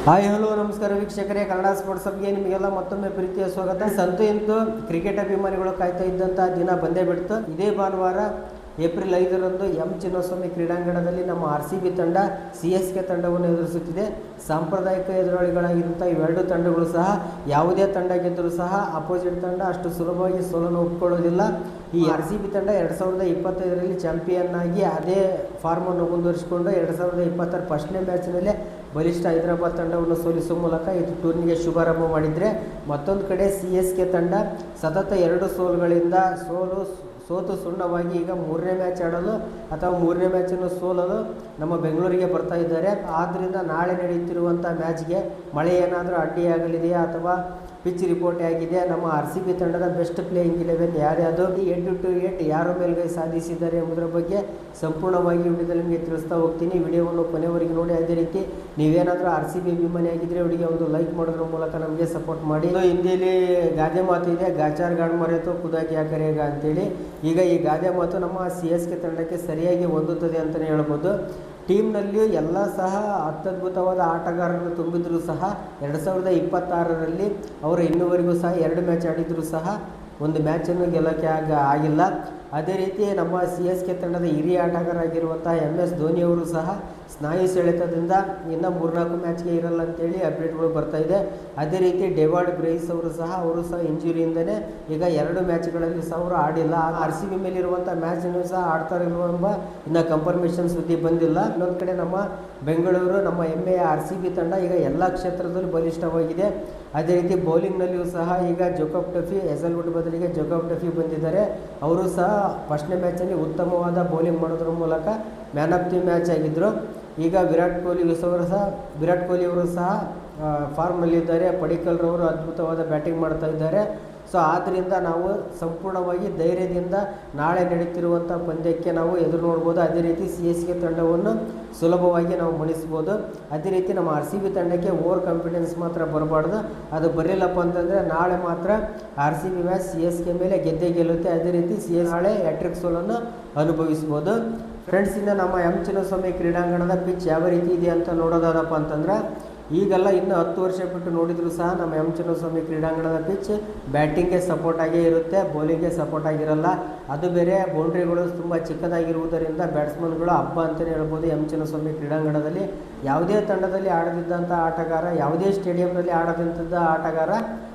Hi hello ನಮಸ್ಕಾರ ವೀಕ್ಷಕರೇ, Kannada sports ಹಬ್ಗೆ ನಿಮಗೆಲ್ಲ ಮತ್ತೊಮ್ಮೆ ಪ್ರೀತಿಯ ಸ್ವಾಗತ. ಸಂತು ಇಂದು ಕ್ರಿಕೆಟ್ ಅಭಿಮಾನಿಗಳು ಕಾಯ್ತಾ ಇದ್ದಂಥ ದಿನ ಬಂದೇ ಬಿಡ್ತು. ಇದೇ ಭಾನುವಾರ ಏಪ್ರಿಲ್ 5ರಂದು ಎಂ ಚಿನ್ನಸ್ವಾಮಿ ಕ್ರೀಡಾಂಗಣದಲ್ಲಿ ನಮ್ಮ RCB ತಂಡ CSK ತಂಡವನ್ನು ಎದುರಿಸುತ್ತಿದೆ. ಸಾಂಪ್ರದಾಯಿಕ ಎದುರಾಳಿಗಳಾಗಿರುವಂಥ ಇವೆರಡು ತಂಡಗಳು ಸಹ ಯಾವುದೇ ತಂಡ ಗೆದ್ದರೂ ಸಹ ಅಪೋಸಿಟ್ ತಂಡ ಅಷ್ಟು ಸುಲಭವಾಗಿ ಸೋಲನ್ನು ಒಪ್ಕೊಳ್ಳೋದಿಲ್ಲ. ಈ RCB ತಂಡ 2025ರಲ್ಲಿ ಚಾಂಪಿಯನ್ ಆಗಿ ಅದೇ ಫಾರ್ಮನ್ನು ಮುಂದುವರಿಸಿಕೊಂಡು 2026 ಫಸ್ಟ್ನೇ ಮ್ಯಾಚ್ನಲ್ಲೇ ಬಲಿಷ್ಠ ಹೈದರಾಬಾದ್ ತಂಡವನ್ನು ಸೋಲಿಸುವ ಮೂಲಕ ಇದು ಟೂರ್ನಿಗೆ ಶುಭಾರಂಭ ಮಾಡಿದರೆ, ಮತ್ತೊಂದು ಕಡೆ CSK ತಂಡ ಸತತ 2 ಸೋಲುಗಳಿಂದ ಸೋತು ಸುಣ್ಣವಾಗಿ ಈಗ 3ನೇ ಮ್ಯಾಚ್ ಆಡಲು ಅಥವಾ 3ನೇ ಮ್ಯಾಚನ್ನು ಸೋಲಲು ನಮ್ಮ ಬೆಂಗಳೂರಿಗೆ ಬರ್ತಾ ಇದ್ದಾರೆ. ಆದ್ದರಿಂದ ನಾಳೆ ನಡೆಯುತ್ತಿರುವಂಥ ಮ್ಯಾಚ್ಗೆ ಮಳೆ ಏನಾದರೂ ಅಡ್ಡಿಯಾಗಲಿದೆಯಾ ಅಥವಾ ಪಿಚ್ ರಿಪೋರ್ಟ್ ಆಗಿದೆ, ನಮ್ಮ RCB ತಂಡದ ಬೆಸ್ಟ್ ಪ್ಲೇಯಿಂಗ್ 11 ಯಾರ್ಯಾವುದು, 8-8 ಯಾರು ಮೇಲ್ಗೈ ಸಾಧಿಸಿದ್ದಾರೆ ಎಂಬುದರ ಬಗ್ಗೆ ಸಂಪೂರ್ಣವಾಗಿ ವಿಡಿಯೋದಲ್ಲಿ ನಿಮಗೆ ತಿಳಿಸ್ತಾ ಹೋಗ್ತೀನಿ. ವಿಡಿಯೋವನ್ನು ಕೊನೆವರೆಗೆ ನೋಡಿ. ಅದೇ ರೀತಿ ನೀವೇನಾದರೂ RCB ಅಭಿಮಾನಿ ಆಗಿದ್ದರೆ ಅವರಿಗೆ ಒಂದು ಲೈಕ್ ಮಾಡೋದ್ರ ಮೂಲಕ ನಮಗೆ ಸಪೋರ್ಟ್ ಮಾಡಿ. ಹಿಂದಿಯಲ್ಲಿ ಗಾದೆ ಮಾತು ಇದೆ, ಗಾಚಾರ್ ಗಾಡ್ ಮರೆತು ಕುದಾಕಿ ಯಾಕರೇಗ ಅಂತೇಳಿ. ಈಗ ಈ ಗಾದೆ ಮಾತು ನಮ್ಮ CSK ತಂಡಕ್ಕೆ ಸರಿಯಾಗಿ ಹೊಂದುತ್ತದೆ ಅಂತಲೇ ಹೇಳ್ಬೋದು. ಟೀಮ್ನಲ್ಲಿ ಎಲ್ಲ ಸಹ ಅತ್ಯದ್ಭುತವಾದ ಆಟಗಾರರನ್ನು ತುಂಬಿದರೂ ಸಹ 2026ರಲ್ಲಿ ಅವರು ಇನ್ನೂವರೆಗೂ ಸಹ 2 ಮ್ಯಾಚ್ ಆಡಿದರೂ ಸಹ ಒಂದು ಮ್ಯಾಚನ್ನು ಗೆಲ್ಲೋಕ್ಕೆ ಆಗಿಲ್ಲ. ಅದೇ ರೀತಿ ನಮ್ಮ CSK ತಂಡದ ಹಿರಿಯ ಆಟಗಾರರಾಗಿರುವಂಥ MS ಧೋನಿಯವರು ಸಹ ಸ್ನಾಯು ಸೆಳೆತದಿಂದ ಇನ್ನು 3-4 ಮ್ಯಾಚ್ಗೆ ಇರಲ್ಲ ಅಂತೇಳಿ ಅಪ್ಡೇಟ್ಗಳು ಬರ್ತಾ ಇದೆ. ಅದೇ ರೀತಿ ಡೆವಾರ್ಡ್ ಬ್ರೇಸ್ ಅವರು ಸಹ ಇಂಜುರಿಯಿಂದನೇ ಈಗ 2 ಮ್ಯಾಚ್ಗಳಲ್ಲಿ ಸಹ ಅವರು ಆಡಿಲ್ಲ. RCB ಮೇಲಿರುವಂಥ ಮ್ಯಾಚನ್ನು ಸಹ ಆಡ್ತಾರಿಲ್ವ ಎಂಬ ಇನ್ನು ಕನ್ಫರ್ಮೇಷನ್ ಸುದ್ದಿ ಬಂದಿಲ್ಲ. ಇನ್ನೊಂದು ಕಡೆ ನಮ್ಮ ಬೆಂಗಳೂರು, ನಮ್ಮ ಹೆಮ್ಮೆಯ RCB ತಂಡ ಈಗ ಎಲ್ಲ ಕ್ಷೇತ್ರದಲ್ಲೂ ಬಲಿಷ್ಠವಾಗಿದೆ. ಅದೇ ರೀತಿ ಬೌಲಿಂಗ್ನಲ್ಲಿಯೂ ಸಹ ಈಗ ಜೋಕಬ್ ಟಫಿ, ಹೆಸಲ್ವುಡ್ ಬದಲಿಗೆ ಜೋಕಬ್ ಟಫಿ ಬಂದಿದ್ದಾರೆ. ಅವರು ಸಹ ಫಸ್ಟ್ನೇ ಮ್ಯಾಚಲ್ಲಿ ಉತ್ತಮವಾದ ಬೌಲಿಂಗ್ ಮಾಡೋದ್ರ ಮೂಲಕ ಮ್ಯಾನ್ ಆಫ್ ದಿ ಮ್ಯಾಚ್ ಆಗಿದ್ದರು. ಈಗ ವಿರಾಟ್ ಕೊಹ್ಲಿ ಅವರು ಸಹ ಫಾರ್ಮ್ನಲ್ಲಿದ್ದಾರೆ. ಪಡಿಕ್ಕಲ್ರವರು ಅದ್ಭುತವಾದ ಬ್ಯಾಟಿಂಗ್ ಮಾಡ್ತಾ ಇದ್ದಾರೆ. ಸೊ ಆದ್ದರಿಂದ ನಾವು ಸಂಪೂರ್ಣವಾಗಿ ಧೈರ್ಯದಿಂದ ನಾಳೆ ನಡೀತಿರುವಂಥ ಪಂದ್ಯಕ್ಕೆ ನಾವು ಎದುರು ನೋಡ್ಬೋದು. ಅದೇ ರೀತಿ CSK ತಂಡವನ್ನು ಸುಲಭವಾಗಿ ನಾವು ಮಣಿಸ್ಬೋದು. ಅದೇ ರೀತಿ ನಮ್ಮ RCB ತಂಡಕ್ಕೆ ಓವರ್ ಕಾನ್ಫಿಡೆನ್ಸ್ ಮಾತ್ರ ಬರಬಾರ್ದು. ಅದು ಬರಲಿಲ್ಲಪ್ಪ ಅಂತಂದರೆ ನಾಳೆ ಮಾತ್ರ RCB ಮ್ಯಾಚ್ CSK ಮೇಲೆ ಗೆದ್ದೇ ಗೆಲ್ಲುತ್ತೆ. ಅದೇ ರೀತಿ ನಾಳೆ ಹ್ಯಾಟ್ರಿಕ್ ಸೋಲನ್ನು ಅನುಭವಿಸ್ಬೋದು. ಫ್ರೆಂಡ್ಸ್, ಇನ್ನು ನಮ್ಮ ಎಂ ಚಿನ್ನಸ್ವಾಮಿ ಕ್ರೀಡಾಂಗಣದ ಪಿಚ್ ಯಾವ ರೀತಿ ಇದೆ ಅಂತ ನೋಡೋದಾದಪ್ಪ ಅಂತಂದ್ರೆ, ಈಗೆಲ್ಲ ಇನ್ನು 10 ವರ್ಷ ಬಿಟ್ಟು ನೋಡಿದರೂ ಸಹ ನಮ್ಮ ಎಂ ಚಿನ್ನಸ್ವಾಮಿ ಕ್ರೀಡಾಂಗಣದ ಪಿಚ್ ಬ್ಯಾಟಿಂಗ್ಗೆ ಸಪೋರ್ಟ್ ಆಗೇ ಇರುತ್ತೆ, ಬೌಲಿಂಗ್ಗೆ ಸಪೋರ್ಟ್ ಆಗಿರಲ್ಲ. ಅದು ಬೇರೆ, ಬೌಂಡ್ರಿಗಳು ತುಂಬ ಚಿಕ್ಕದಾಗಿರುವುದರಿಂದ ಬ್ಯಾಟ್ಸ್ಮನ್ಗಳು ಹಬ್ಬ ಅಂತಲೇ ಹೇಳ್ಬೋದು. ಎಂ ಚಿನ್ನಸ್ವಾಮಿ ಕ್ರೀಡಾಂಗಣದಲ್ಲಿ ಯಾವುದೇ ತಂಡದಲ್ಲಿ ಆಡದಿದ್ದಂಥ ಆಟಗಾರ, ಯಾವುದೇ ಸ್ಟೇಡಿಯಂನಲ್ಲಿ ಆಡದಂಥ ಆಟಗಾರ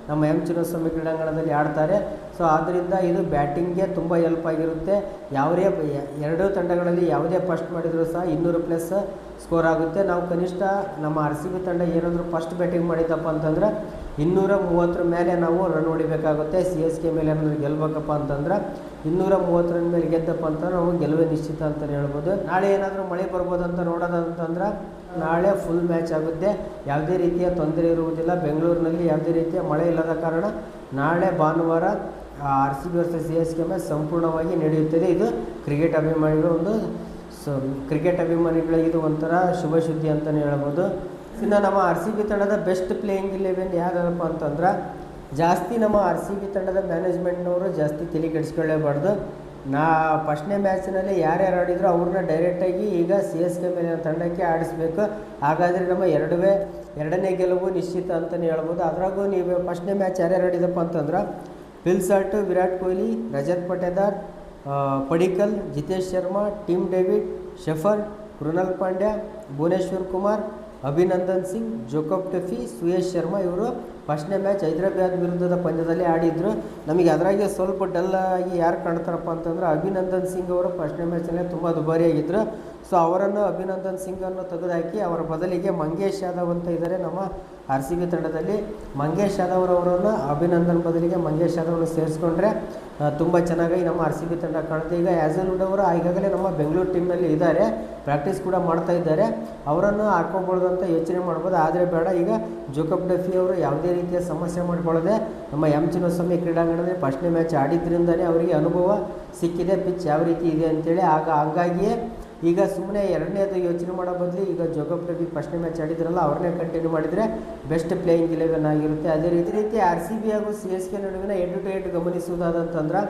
ನಮ್ಮ ಎಂ ಚಿನ್ನಸ್ವಾಮಿ ಕ್ರೀಡಾಂಗಣದಲ್ಲಿ ಆಡ್ತಾರೆ. ಸೊ ಆದ್ದರಿಂದ ಇದು ಬ್ಯಾಟಿಂಗ್ಗೆ ತುಂಬ ಹೆಲ್ಪ್ ಆಗಿರುತ್ತೆ. ಯಾವುದೇ 2 ತಂಡಗಳಲ್ಲಿ ಯಾವುದೇ ಫಸ್ಟ್ ಮಾಡಿದರೂ ಸಹ 200+ ಸ್ಕೋರ್ ಆಗುತ್ತೆ. ನಾವು ಕನಿಷ್ಠ ನಮ್ಮ RCB ತಂಡ ಏನಾದರೂ ಫಸ್ಟ್ ಬ್ಯಾಟಿಂಗ್ ಮಾಡಿದ್ದಪ್ಪ ಅಂತಂದ್ರೆ 230 ಮೇಲೆ ನಾವು ರನ್ ಹೊಡಿಬೇಕಾಗುತ್ತೆ. CSK ಮೇಲೆ ಏನಾದರೂ ಗೆಲ್ಲಬೇಕಪ್ಪ ಅಂತಂದ್ರೆ 230 ರನ್ ಮೇಲೆ ಗೆದ್ದಪ್ಪ ಅಂತ ನಾವು ಗೆಲುವೇ ನಿಶ್ಚಿತ ಅಂತಲೇ ಹೇಳ್ಬೋದು. ನಾಳೆ ಏನಾದರೂ ಮಳೆ ಬರ್ಬೋದು ಅಂತ ನೋಡೋದಂತಂದ್ರೆ ನಾಳೆ ಫುಲ್ ಮ್ಯಾಚ್ ಆಗುತ್ತೆ. ಯಾವುದೇ ರೀತಿಯ ತೊಂದರೆ ಇರುವುದಿಲ್ಲ. ಬೆಂಗಳೂರಿನಲ್ಲಿ ಯಾವುದೇ ರೀತಿಯ ಮಳೆ ಇಲ್ಲದ ಕಾರಣ ನಾಳೆ ಭಾನುವಾರ RCB ವರ್ಸಸ್ CSK ಮ್ಯಾಚ್ ಸಂಪೂರ್ಣವಾಗಿ ನಡೆಯುತ್ತದೆ. ಇದು ಕ್ರಿಕೆಟ್ ಅಭಿಮಾನಿಗಳಿಗೆ ಇದು ಒಂಥರ ಶುಭ ಸುದ್ದಿ ಅಂತಲೇ ಹೇಳ್ಬೋದು. ಇನ್ನು ನಮ್ಮ RCB ತಂಡದ ಬೆಸ್ಟ್ ಪ್ಲೇಯಿಂಗ್ 11 ಯಾರಪ್ಪ ಅಂತಂದ್ರೆ, ಜಾಸ್ತಿ ನಮ್ಮ RCB ತಂಡದ ಮ್ಯಾನೇಜ್ಮೆಂಟ್ನವರು ಜಾಸ್ತಿ ತಲೆ ಕೆಡಿಸ್ಕೊಳ್ಳೇಬಾರ್ದು. ಫಸ್ಟ್ನೇ ಮ್ಯಾಚ್ನಲ್ಲಿ ಯಾರ್ಯಾರು ಆಡಿದ್ರು ಅವ್ರನ್ನ ಡೈರೆಕ್ಟಾಗಿ ಈಗ CSK ಮೇಲೆ ತಂಡಕ್ಕೆ ಆಡಿಸ್ಬೇಕು. ಹಾಗಾದರೆ ನಮ್ಮ ಎರಡನೇ ಗೆಲುವು ನಿಶ್ಚಿತ ಅಂತಲೇ ಹೇಳ್ಬೋದು. ಅದ್ರಾಗೂ ನೀವು ಫಸ್ಟ್ನೇ ಮ್ಯಾಚ್ ಯಾರ್ಯಾರು ಆಡಿದಪ್ಪ ಅಂತಂದ್ರೆ, Phil Salt, Virat Kohli, Rajat Patidar, Padikkal, Jitesh Sharma, Tim David, Shepherd, Krunal Pandya, Bhuvneshwar Kumar, Abhinandan Singh, Jacob Duffy, Suyash Sharma ಇವರು ಫಸ್ಟ್ನೇ ಮ್ಯಾಚ್ ಹೈದರಾಬಾದ್ ವಿರುದ್ಧದ ಪಂದ್ಯದಲ್ಲಿ ಆಡಿದ್ರು. ನಮಗೆ ಅದರಾಗೆ ಸ್ವಲ್ಪ ಡಲ್ ಆಗಿ ಯಾರು ಕಾಣ್ತಾರಪ್ಪ ಅಂತಂದ್ರೆ ಅಭಿನಂದನ್ ಸಿಂಗ್ ಅವರು ಫಸ್ಟ್ನೇ ಮ್ಯಾಚಲ್ಲೇ ತುಂಬ ದುಬಾರಿಯಾಗಿದ್ದರು. ಸೊ ಅಭಿನಂದನ್ ಸಿಂಗನ್ನು ತೆಗೆದುಹಾಕಿ ಅವರ ಬದಲಿಗೆ ಮಂಗೇಶ್ ಯಾದವ್ ಅಂತ ಇದ್ದಾರೆ ನಮ್ಮ RCB ತಂಡದಲ್ಲಿ. ಮಂಗೇಶ್ ಯಾದವ್ ಅವರನ್ನು ಅಭಿನಂದನ್ ಬದಲಿಗೆ ಮಂಗೇಶ್ ಯಾದವ್ನ ಸೇರಿಸ್ಕೊಂಡ್ರೆ ತುಂಬ ಚೆನ್ನಾಗಿ ನಮ್ಮ RCB ತಂಡ ಕಾಣುತ್ತೆ. ಈಗ ಹ್ಯಾಸಲ್ವುಡ್ ಅವರು ಈಗಾಗಲೇ ನಮ್ಮ ಬೆಂಗಳೂರು ಟೀಮ್ನಲ್ಲಿ ಇದ್ದಾರೆ, ಪ್ರಾಕ್ಟೀಸ್ ಕೂಡ ಮಾಡ್ತಾ ಇದ್ದಾರೆ. ಅವರನ್ನು ಹಾಕ್ಕೊಳ್ಬೋದು ಅಂತ ಯೋಚನೆ ಮಾಡ್ಬೋದು. ಆದರೆ ಬೇಡ, ಈಗ ಜೋಕಬ್ ಟಫಿ ಅವರು ಯಾವುದೇ ರೀತಿಯ ಸಮಸ್ಯೆ ಮಾಡಿಕೊಳ್ಳದೆ ನಮ್ಮ ಎಂ ಚಿನ್ನಸ್ವಾಮಿ ಕ್ರೀಡಾಂಗಣದಲ್ಲಿ ಫಸ್ಟ್ನೇ ಮ್ಯಾಚ್ ಆಡಿದ್ರಿಂದಲೇ ಅವರಿಗೆ ಅನುಭವ ಸಿಕ್ಕಿದೆ ಪಿಚ್ ಯಾವ ರೀತಿ ಇದೆ ಅಂತೇಳಿ. ಹಾಗಾಗಿಯೇ ಈಗ ಸುಮ್ಮನೆ ಎರಡನೇದು ಯೋಚನೆ ಮಾಡೋ ಬದಲು ಈಗ ಜೋಕಬ್ ಟಫಿ ಫಸ್ಟ್ನೇ ಮ್ಯಾಚ್ ಆಡಿದ್ರಲ್ಲ ಅವ್ರನ್ನೇ ಕಂಟಿನ್ಯೂ ಮಾಡಿದರೆ ಬೆಸ್ಟ್ ಪ್ಲೇಯಿಂಗ್ 11 ಆಗಿರುತ್ತೆ. ಅದೇ ರೀತಿ RCB ಹಾಗೂ CSK ನಡುವಿನ 8-8 ಗಮನಿಸುವುದಾದಂತಂದ್ರೆ,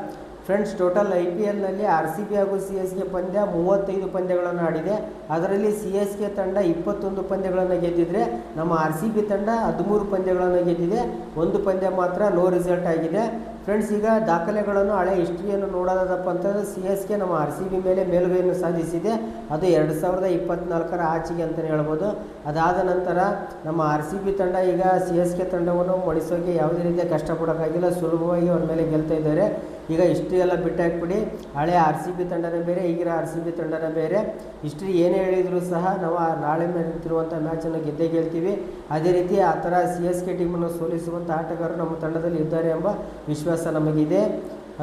ಫ್ರೆಂಡ್ಸ್, ಟೋಟಲ್ IPLನಲ್ಲಿ RCB ಹಾಗೂ CSK ಪಂದ್ಯ 35 ಪಂದ್ಯಗಳನ್ನು ಆಡಿದೆ. ಅದರಲ್ಲಿ CSK ತಂಡ 21 ಪಂದ್ಯಗಳನ್ನು ಗೆದ್ದಿದ್ರೆ ನಮ್ಮ RCB ತಂಡ 13 ಪಂದ್ಯಗಳನ್ನು ಗೆದ್ದಿದೆ. ಒಂದು ಪಂದ್ಯ ಮಾತ್ರ ನೋ ರಿಸಲ್ಟ್ ಆಗಿದೆ. ಫ್ರೆಂಡ್ಸ್, ಈಗ ದಾಖಲೆಗಳನ್ನು ಹಳೆ ಹಿಸ್ಟ್ರಿಯನ್ನು ನೋಡೋದಪ್ಪ ಅಂತಂದರೆ CSK ನಮ್ಮ RCB ಮೇಲೆ ಮೇಲುಗೈಯನ್ನು ಸಾಧಿಸಿದೆ. ಅದು 2024ರ ಆಚೆಗೆ ಅಂತಲೇ ಹೇಳ್ಬೋದು. ಅದಾದ ನಂತರ ನಮ್ಮ RCB ತಂಡ ಈಗ CSK ತಂಡವನ್ನು ಮಣಿಸೋಕೆ ಯಾವುದೇ ರೀತಿಯ ಕಷ್ಟಪಡೋಕ್ಕಾಗಿಲ್ಲ. ಸುಲಭವಾಗಿ ಅವ್ರ ಮೇಲೆ ಗೆಲ್ತಾ ಇದ್ದಾರೆ. ಈಗ ಹಿಸ್ಟ್ರಿ ಎಲ್ಲ ಬಿಟ್ಟಾಕ್ಬಿಡಿ. ಹಳೆ RCB ತಂಡನೇ ಬೇರೆ, ಈಗಿನ RCB ತಂಡನೇ ಬೇರೆ. ಹಿಸ್ಟ್ರಿ ಏನೇ ಹೇಳಿದರೂ ಸಹ ನಾವು ನಾಳೆ ನಡೆಯುತ್ತಿರುವಂಥ ಮ್ಯಾಚನ್ನು ಗೆದ್ದೇ ಗೆಲ್ತೀವಿ. ಅದೇ ರೀತಿ ಆ ಥರ CSK ಟೀಮನ್ನು ಸೋಲಿಸುವಂಥ ಆಟಗಾರರು ನಮ್ಮ ತಂಡದಲ್ಲಿ ಇದ್ದಾರೆ ಎಂಬ ವಿಶ್ವಾಸ ನಮಗಿದೆ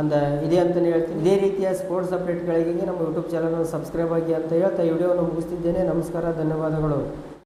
ಅಂತಲೇ ಹೇಳ್ತೀನಿ. ಇದೇ ರೀತಿಯ ಸ್ಪೋರ್ಟ್ಸ್ ಅಪ್ಡೇಟ್ಗಳಿಗೆ ನಮ್ಮ ಯೂಟ್ಯೂಬ್ ಚಾನಲ್ನ ಸಬ್ಸ್ಕ್ರೈಬ್ ಆಗಿ ಅಂತ ಹೇಳ್ತಾ ಈ ವಿಡಿಯೋವನ್ನು ಮುಗಿಸ್ತಿದ್ದೇನೆ. ನಮಸ್ಕಾರ, ಧನ್ಯವಾದಗಳು.